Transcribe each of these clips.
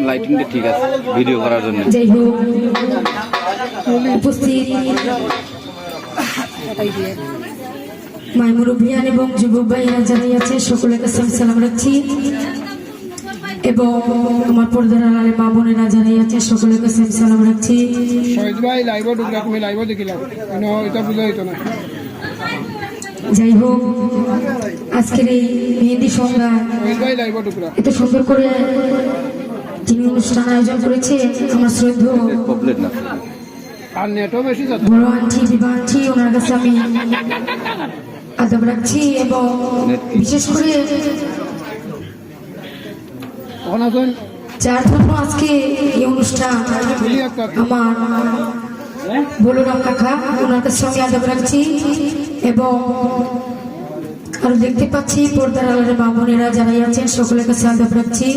লাইটিংটা ঠিক আছে ভিডিও করার জন্য। যাই হোক উপস্থিত মাই মুরব্বিয়ান এবং যুবক ভাইরা যারা আছে সকলের কাছে আমি সালাম রাখছি এবং আমার পর্দার আড়ালে মা বোনেরা যারা আছে সকলের কাছে আমি সালাম রাখছি। যাই হোক আজকের এই মেহেন্দি সন্ধ্যা এত সুন্দর করে যিনি অনুষ্ঠান আয়োজন করেছে আমার শ্রদ্ধেয় বড় আন্টি বিভা আন্টি, ওনার কাছে আমি আদব রাখছি এবং বিশেষ করে যার জন্য আজকে এই অনুষ্ঠান আমার বলরাম কাকা, ওনার কাছে আমি আদব রাখছি এবং আর দেখতে পাচ্ছি পর্দার আড়ালে মা বোনেরা যারাই আছেন সকলের কাছে আদব রাখছি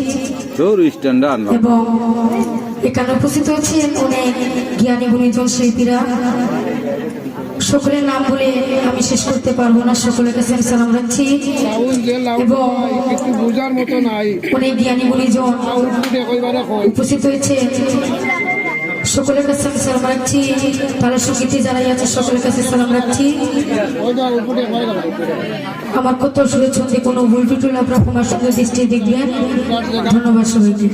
এবং এখানে উপস্থিত হচ্ছেন অনেক জ্ঞানী গুণীজন শিল্পীরা, সকলের নাম বলে আমি শেষ করতে পারবো না, সকলের কাছে আমি সালাম রাখছি এবং অনেক জ্ঞানী গুণীজন উপস্থিত হয়েছে সকলের কাছে আমি সালাম রাখছি। তারা সঙ্গীতে যারাই আছে সকলের কাছে সালাম রাখছি। আমার কত সুরে ছন্দে কোনো ভুল টুটুল আপনার আমার সুন্দর দৃষ্টি দেখবেন। ধন্যবাদ সবাইকে।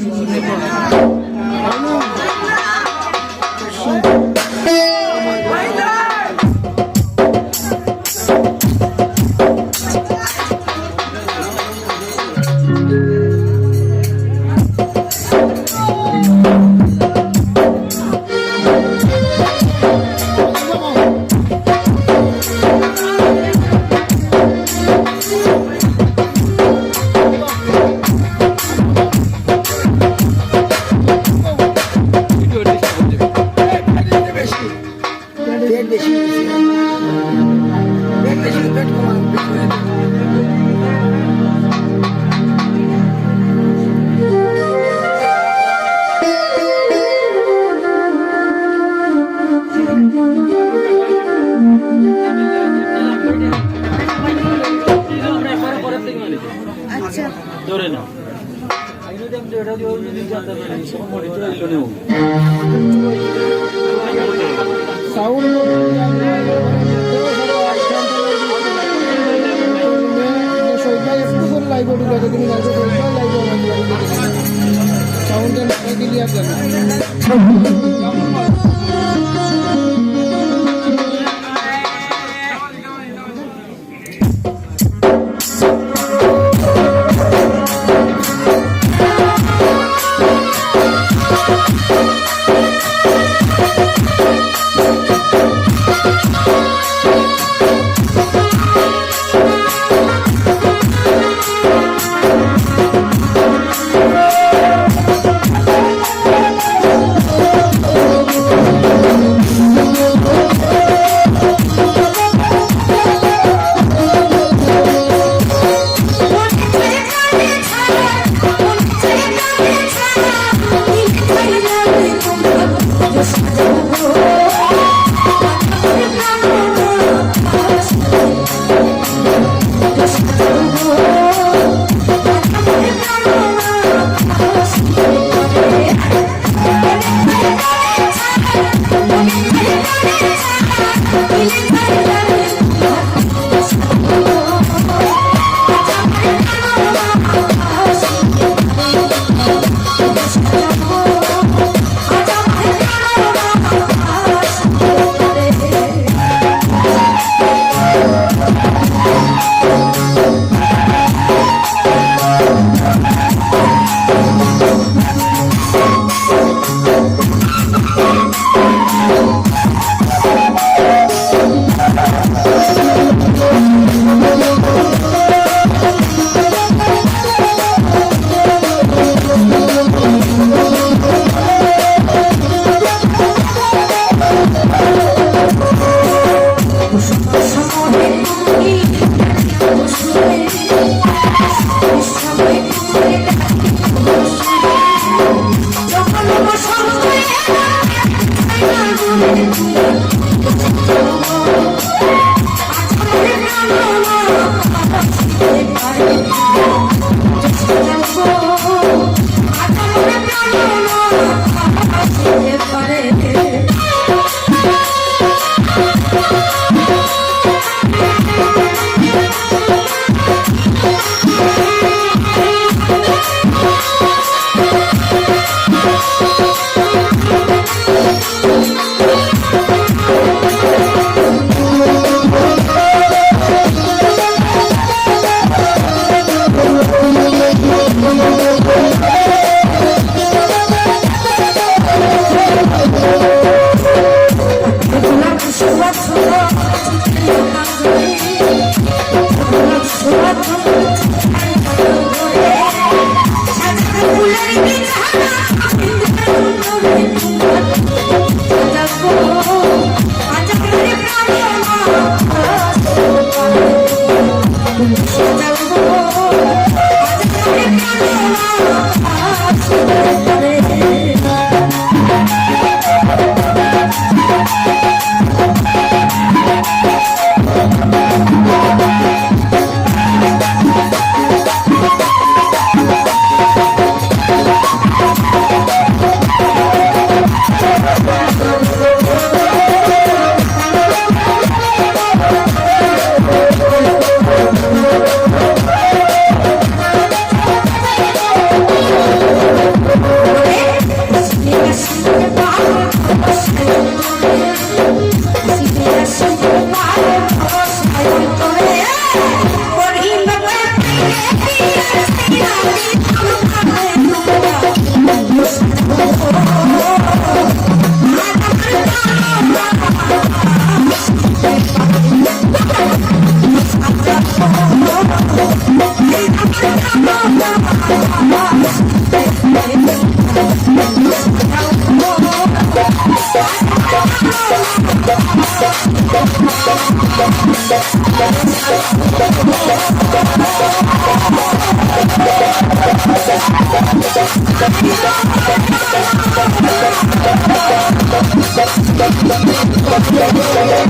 Thank you.